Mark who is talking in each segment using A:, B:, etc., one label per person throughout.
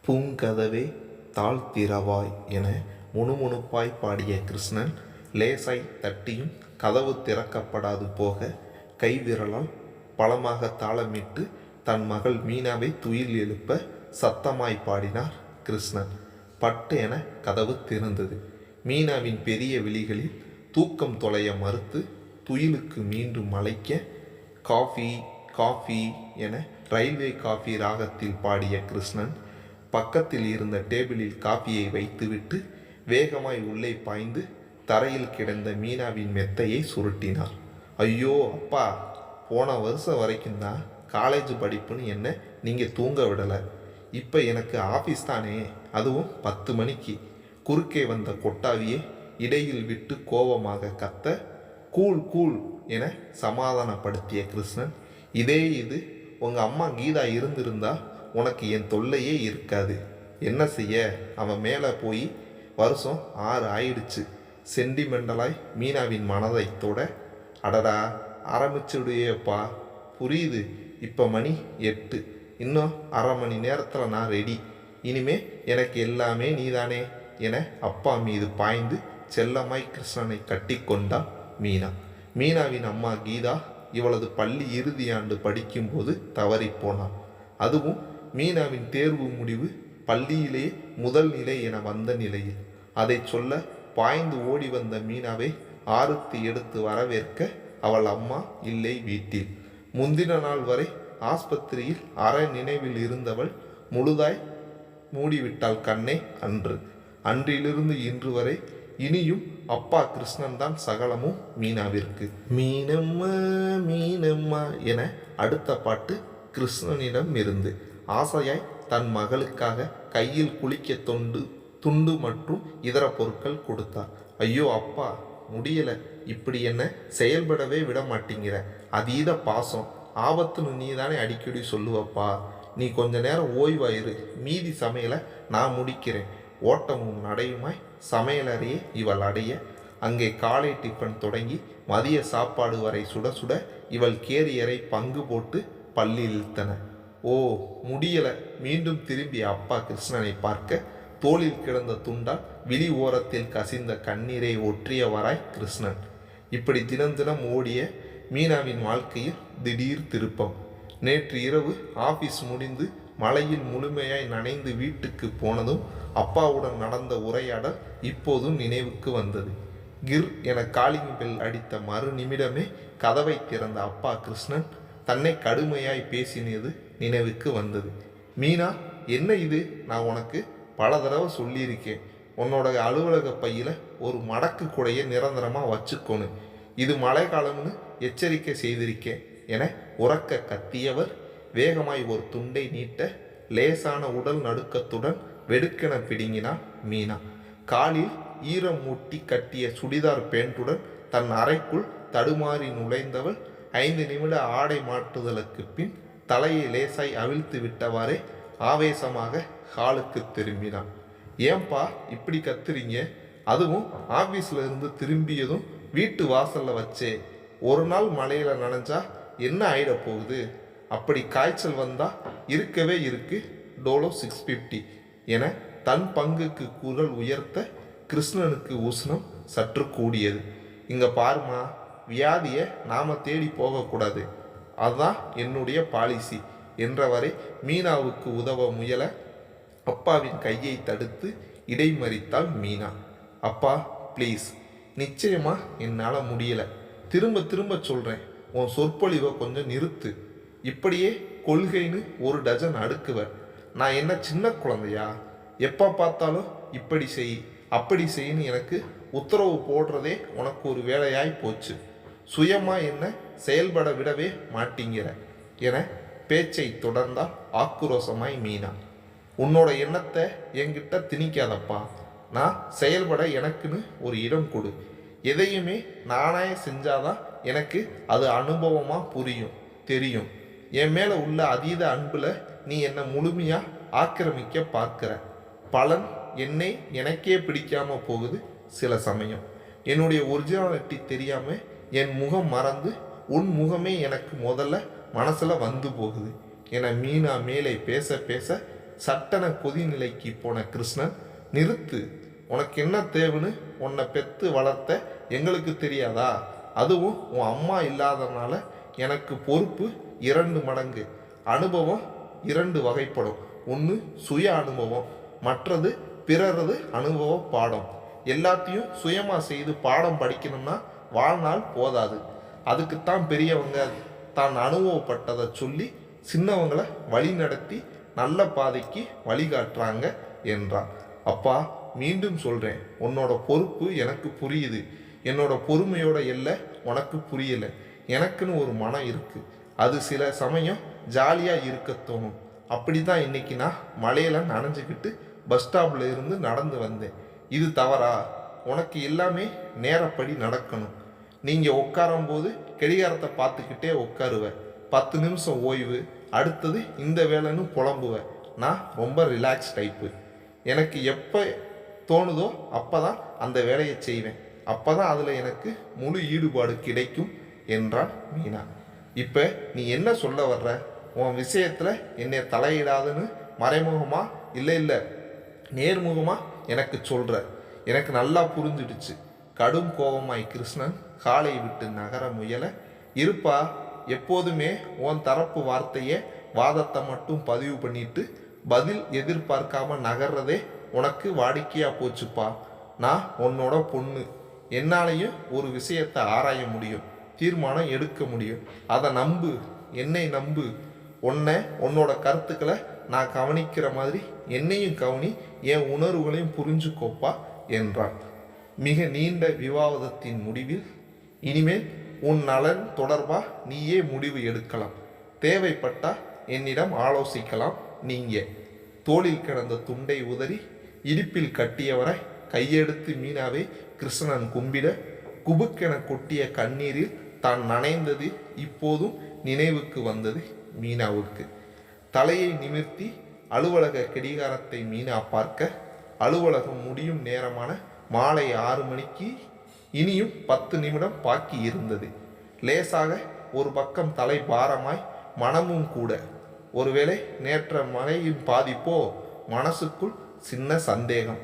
A: பூங்கதவே தாழ்த்திரவாய் என முணுமுணுப்பாய் பாடிய கிருஷ்ணன் லேசாய் தட்டியும் கதவு திறக்கப்படாது போக கைவிரலால் பலமாக தாளமிட்டு தன் மகள் மீனாவை துயில் எழுப்ப சத்தமாய் பாடினார் கிருஷ்ணன். பட்டு என கதவு திறந்தது. மீனாவின் பெரிய விழிகளில் தூக்கம் தொலைய மறுத்து துயிலுக்கு மீண்டும் அழைக்க காஃபி காஃபி என ரயில்வே காஃபி ராகத்தில் பாடிய கிருஷ்ணன் பக்கத்தில் இருந்த டேபிளில் காஃபியை வைத்துவிட்டு வேகமாய் உள்ளே பாய்ந்து தரையில் கிடந்த மீனாவின் மெத்தையை சுருட்டினார். ஐயோ அப்பா, போன வருஷம் வரைக்கும் தான் காலேஜ் படிப்புன்னு என்ன நீங்கள் தூங்க விடலை. இப்போ எனக்கு ஆஃபீஸ் தானே, அதுவும் 10 மணிக்கு. குறுக்கே வந்த கொட்டாவியை இடையில் விட்டு கோபமாக கத்த கூல் கூல் என சமாதானப்படுத்திய கிருஷ்ணன், இது உங்கள் அம்மா கீதா இருந்திருந்தா உனக்கு என் தொல்லையே இருக்காது. என்ன செய்ய, அவன் மேலே போய் வருஷம் 6 ஆயிடுச்சு. சென்டிமெண்டலாய் மீனாவின் மனதை தொட, அடடா ஆரம்பிச்சுடுயேப்பா, புரியுது. இப்போ மணி 8, இன்னும் அரை மணி நேரத்தில் நான் ரெடி. இனிமே எனக்கு எல்லாமே நீதானே என அப்பா மீது பாய்ந்து செல்லமாய் கிருஷ்ணனை கட்டி கொண்டாள் மீனா. மீனாவின் அம்மா கீதா இவளது பள்ளி இறுதி ஆண்டு படிக்கும்போது தவறி போனாள். அதுவும் மீனாவின் தேர்வு முடிவு பள்ளியிலே முதல் நிலை என வந்த நிலையில் அதை சொல்ல பாய்ந்து ஓடி வந்த மீனாவை ஆரத்தி எடுத்து வரவேற்க அவள் அம்மா இல்லை வீட்டில். முந்தின நாள் வரை ஆஸ்பத்திரியில் அற நினைவில் இருந்தவள் முழுதாய் மூடிவிட்டாள் கண்ணை. அன்றிலிருந்து இன்று வரை இனியும் அப்பா கிருஷ்ணன் தான் சகலமும் மீனாவிற்கு. மீனம்மா மீனம்மா என அடுத்த பாட்டு கிருஷ்ணனிடம் இருந்து ஆசையாய் தன் மகளுக்காக கையில் குளிக்க துண்டு மற்றும் இதர பொருட்கள் கொடுத்தார். ஐயோ அப்பா, முடியல, இப்படி என்ன செயல்படவே விட மாட்டேங்கிற. அதீத பாசம், ஆபத்துன்னு நீ தானே அடிக்கடி சொல்லுவப்பா. நீ கொஞ்ச நேரம் ஓய்வாயிரு, மீதி சமையலை நான் முடிக்கிறேன். ஓட்டமும் நடையுமாய் சமையலறையே இவள் அடைய அங்கே காலை டிஃபன் தொடங்கி மதிய சாப்பாடு வரை சுட சுட இவள் கேரியரை பங்கு போட்டு பள்ளி இழுத்தன. ஓ முடியல. மீண்டும் திரும்பிய அப்பா கிருஷ்ணனை பார்க்க தோளில் கிடந்த துண்டால் விழி ஓரத்தில் கசிந்த கண்ணீரை ஒற்றியவராய் கிருஷ்ணன். இப்படி தினம் தினம் ஓடிய மீனாவின் வாழ்க்கையில் திடீர் திருப்பம். நேற்று இரவு ஆபீஸ் முடிந்து மழையில் முழுமையாய் நனைந்து வீட்டுக்கு போனதும் அப்பாவுடன் நடந்த உரையாடல் இப்போதும் நினைவுக்கு வந்தது. கிர் என காலிங் பெல் அடித்த மறு நிமிடமே கதவை திறந்த அப்பா கிருஷ்ணன் தன்னை கடுமையாய் பேசினது நினைவுக்கு வந்தது. மீனா, என்ன இது? நான் உனக்கு பல தடவை சொல்லியிருக்கேன், உன்னோட அலுவலக பையில் ஒரு மடக்கு கூடைய நிரந்தரமாக வச்சுக்கோன்னு. இது மழை காலம்னு எச்சரிக்கை செய்திருக்கேன் என உறக்க கத்தியவர் வேகமாய் ஒரு துண்டை நீட்ட லேசான உடல் நடுக்கத்துடன் வெடுக்கென பிடுங்கினாள் மீனா. காலில் ஈரம் மூட்டி கட்டிய சுடிதார் பேண்ட்டுடன் தன் அறைக்குள் தடுமாறி நுழைந்தவள் 5 நிமிட ஆடை மாற்றுதலுக்கு பின் தலையை லேசாய் அவிழ்த்து விட்டவாறே ஆவேசமாக ஹாலுக்கு திரும்பினான். ஏன்பா இப்படி கத்துறீங்க? அதுவும் ஆபீஸ்ல இருந்து திரும்பியதும் வீட்டு வாசல்ல வச்சே. ஒரு நாள் மழையில நனைஞ்சா என்ன ஆயிட போகுது? அப்படி காய்ச்சல் வந்தா இருக்கவே இருக்கு டோலோ 650 என தன் பங்குக்கு குரல் உயர்த்த கிருஷ்ணனுக்கு உஷ்ணம் சற்று கூடியது. இங்க பாருமா, வியாதியை நாம தேடி போகக்கூடாது, அதுதான் என்னுடைய பாலிசி என்றவரை மீனாவுக்கு உதவ முயல அப்பாவின் கையை தடுத்து இடைமறித்தாள் மீனா. அப்பா ப்ளீஸ், நிச்சயமா என்னால் முடியலை. திரும்ப திரும்ப சொல்கிறேன், உன் சொற்பொழிவை கொஞ்சம் நிறுத்து. இப்படியே கொள்கைன்னு ஒரு டஜன் அடுக்குவர். நான் என்ன சின்ன குழந்தையா? எப்போ பார்த்தாலும் இப்படி செய் அப்படி செய்யின்னு எனக்கு உத்தரவு போடுறதே உனக்கு ஒரு வேலையாய் போச்சு. சுயமாக என்ன செயல்பட விடவே மாட்டீங்கிற என பேச்சை தொடர்ந்தால் ஆக்ரோஷமாய் மீனா. உன்னோட எண்ணத்தை என்கிட்ட திணிக்காதப்பா. நான் செயல்பட எனக்குன்னு ஒரு இடம் கொடு. எதையுமே நானே செஞ்சாதான் எனக்கு அது அனுபவமாக புரியும், தெரியும். என் மேலே உள்ள அதீத அன்பில் நீ என்னை முழுமையாக ஆக்கிரமிக்க பார்க்கிற. பலன் என்னை எனக்கே பிடிக்காம போகுது. சில சமயம் என்னுடைய ஒரிஜினாலிட்டி தெரியாமல் என் முகம் மறந்து உன் முகமே எனக்கு முதல்ல மனசில் வந்து போகுது என மீனா மேலே பேச பேச சட்டென கொதிநிலைக்கு போன கிருஷ்ணன், நிறுத்து, உனக்கு என்ன தேவைன்னு உன்னை பெத்து வளர்த்த எங்களுக்கு தெரியாதா? அதுவும் உன் அம்மா இல்லாதனால எனக்கு பொறுப்பு 2 மடங்கு. அனுபவம் 2 வகைப்படும். ஒன்று சுய அனுபவம், மற்றது பிறரது அனுபவ பாடம். எல்லாத்தையும் சுயமாக செய்து பாடம் படிக்கணும்னா வாழ்நாள் போதாது. அதுக்குத்தான் பெரியவங்க தான் அனுபவப்பட்டதை சொல்லி சின்னவங்களை வழி நடத்தி நல்ல பாதைக்கு வழிகாட்டுறாங்க என்றார். அப்பா, மீண்டும் சொல்கிறேன், உன்னோட பொறுப்பு எனக்கு புரியுது. என்னோட பொறுமையோட எல்லை உனக்கு புரியலை. எனக்குன்னு ஒரு மனம் இருக்குது. அது சில சமயம் ஜாலியாக இருக்க தோணும். அப்படி தான் இன்றைக்கி நான் மழையில் நனைஞ்சிக்கிட்டு பஸ் ஸ்டாப்பில் இருந்து நடந்து வந்தேன். இது தவறா? உனக்கு எல்லாமே நேரப்படி நடக்கணும். நீங்கள் உட்காரும்போது கடிகாரத்தை பார்த்துக்கிட்டே உட்காருவேன். 10 நிமிஷம் ஓய்வு, அடுத்தது இந்த வேலைன்னு புலம்புவேன். நான் ரொம்ப ரிலாக்ஸ் டைப்பு. எனக்கு எப்போ தோணுதோ அப்போ தான் அந்த வேலையை செய்வேன். அப்போ தான் அதில் எனக்கு முழு ஈடுபாடு கிடைக்கும் என்றாள் மீனா. இப்போ நீ என்ன சொல்ல வர்ற? உன் விஷயத்தில் என்னை தலையிடாதுன்னு மறைமுகமா இல்லை நேர்முகமாக எனக்கு சொல்கிற? எனக்கு நல்லா புரிஞ்சிடுச்சு. கடும் கோபமாய் கிருஷ்ணன் காலை விட்டு நகர முயல, இருப்பா, எப்போதுமே உன் தரப்பு வார்த்தையே வாதத்தை மட்டும் பதிவு பண்ணிட்டு பதில் எதிர்பார்க்காம நகர்றதே உனக்கு வாடிக்கையா போச்சுப்பா. நான் உன்னோட பொண்ணு. என்னாலையும் ஒரு விஷயத்தை ஆராய முடியும், தீர்மானம் எடுக்க முடியும். அதை நம்பு, என்னை நம்பு. உன்னோட கருத்துக்களை நான் கவனிக்கிற மாதிரி என்னையும் கவனி, என் உணர்வுகளையும் புரிஞ்சுக்கோப்பா என்றான். மிக நீண்ட விவாதத்தின் முடிவில், இனிமேல் உன் நலன் தொடர்பாக நீயே முடிவு எடுக்கலாம். தேவைப்பட்டா என்னிடம் ஆலோசிக்கலாம். நீங்க தோளில் கிடந்த துண்டை உதறி இடுப்பில் கட்டியவரை கையெடுத்து மீனாவை கிருஷ்ணன் கும்பிட, குபுக்கென கொட்டிய கண்ணீரில் தான் நனைந்தது இப்போதும் நினைவுக்கு வந்தது மீனாவுக்கு. தலையை நிமிர்த்தி அலுவலக கடிகாரத்தை மீனா பார்க்க, அலுவலகம் முடியும் நேரமான மாலை 6 மணிக்கு இனியும் 10 நிமிடம் பாக்கி இருந்தது. லேசாக ஒரு பக்கம் தலை பாரமாய் மனமும் கூட. ஒருவேளை நேற்ற மழையின் பாதிப்போ? மனசுக்குள் சின்ன சந்தேகம்.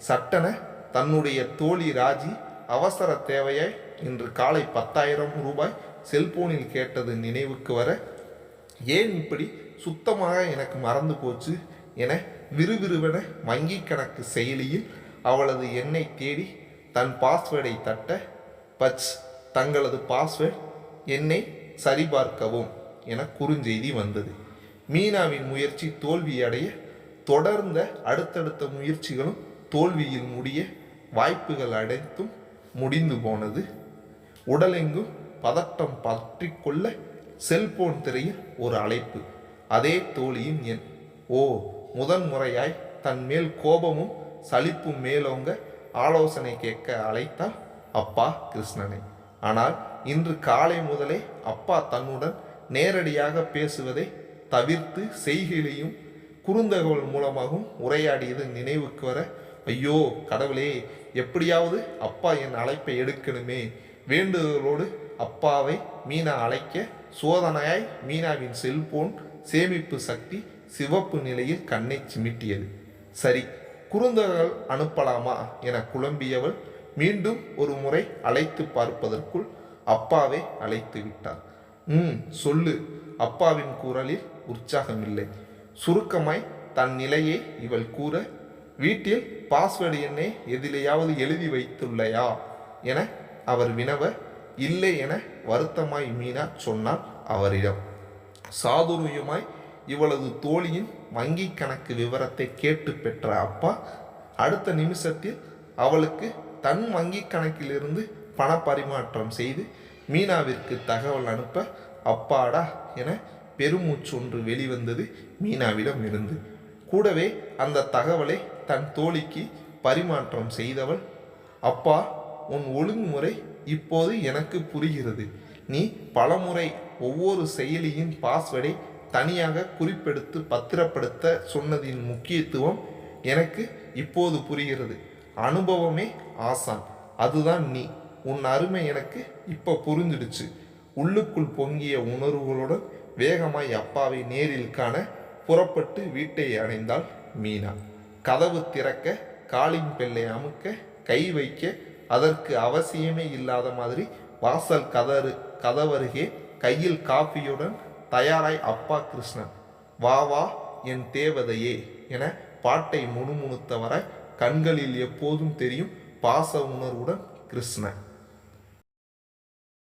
A: சட்டென தன்னுடைய தோழி ராஜி அவசர தேவையாய் இன்று காலை 10,000 ரூபாய் செல்போனில் கேட்டது நினைவுக்கு வர, ஏன் இப்படி சுத்தமாக எனக்கு மறந்து போச்சு என விறுவிறுவென வங்கி கணக்கு செயலியில் அவளது எண்ணை தேடி தன் பாஸ்வேர்டை தட்ட, பச், தங்களது பாஸ்வேர்ட், எண்ணை சரிபார்க்கவும் என குறுஞ்செய்தி வந்தது. மீனாவின் முயற்சி தோல்வியடைய, தொடர்ந்த அடுத்தடுத்த முயற்சிகளும் தோல்வியில் முடிய, வாய்ப்புகள் அனைத்தும் முடிந்து போனது. உடலெங்கும் பதட்டம் பற்றி கொள்ள செல்போன் திரையில் ஒரு அழைப்பு. அதே தோழியின் எண். ஓ, முதன்முறையாய் தன் மேல் கோபமும் சலிப்பும் மேலோங்க ஆலோசனை கேட்க அழைத்தால் அப்பா கிருஷ்ணனை. ஆனால் இன்று காலை முதலே அப்பா தன்னுடன் நேரடியாக பேசுவதை தவிர்த்து செய்கையிலையும் குறுந்தகவல் மூலமாகவும் உரையாடியது நினைவுக்கு வர, ஐயோ கடவுளே, எப்படியாவது அப்பா என் அழைப்பை எடுக்கணுமே. வேண்டுதலோடு அப்பாவை மீனா அழைக்க, சோதனையாய் மீனாவின் செல்போன் சேமிப்பு சக்தி சிவப்பு நிலையில் கண்ணை சிமிட்டியது. சரி, குறுந்தகவல் அனுப்பலாமா என குழம்பியவள் மீண்டும் ஒரு முறை அழைத்து பார்ப்பதற்குள் அப்பாவை அழைத்து விட்டார். சொல்லு. அப்பாவின் குரலில் உற்சாகமில்லை. சுருக்கமாய் தன் நிலையை இவள் கூற, வீட்டில் பாஸ்வேர்டு எண்ணை எதிலேயாவது எழுதி வைத்துள்ளையா என அவர் வினவ, இல்லை என வருத்தமாய் மீனா சொன்னாள் அவரிடம். சாதுரியமாய் இவளது தோழியின் வங்கி கணக்கு விவரத்தை கேட்டு பெற்ற அப்பா அடுத்த நிமிஷத்தில் அவளுக்கு தன் வங்கி கணக்கிலிருந்து பண பரிமாற்றம் செய்து மீனாவிற்கு தகவல் அனுப்ப, அப்பாடா என பெருமூச்சொன்று வெளிவந்தது மீனாவிடம் இருந்து. கூடவே அந்த தகவலை தன் தோழிக்கு பரிமாற்றம் செய்தவள், அப்பா, உன் ஒழுங்குமுறை இப்போது எனக்கு புரிகிறது. நீ பலமுறை ஒவ்வொரு செயலியின் பாஸ்வேர்டை தனியாக குறிப்பெடுத்து பத்திரப்படுத்த சொன்னதின் முக்கியத்துவம் எனக்கு இப்போது புரிகிறது. அனுபவமே ஆசான், அதுதான் நீ. உன் அருமை எனக்கு இப்போ புரிஞ்சிடுச்சு. உள்ளுக்குள் பொங்கிய உணர்வுகளுடன் வேகமாய் அப்பாவை நேரில் காண புறப்பட்டு வீட்டை அடைந்தாள் மீனா. கதவு திறக்க, காலிங் பெல்லை அமுக்க, கை வைக்க அதற்கு அவசியமே இல்லாத மாதிரி வாசல் கதவருகே கையில் காஃபியுடன் தயாராய் அப்பா கிருஷ்ணன். வா வா என் தேவதையே என பாட்டை முணுமுணுத்தவராய், கண்களில் எப்போதும் தெரியும் பாச உணர்வுடன் கிருஷ்ணன்.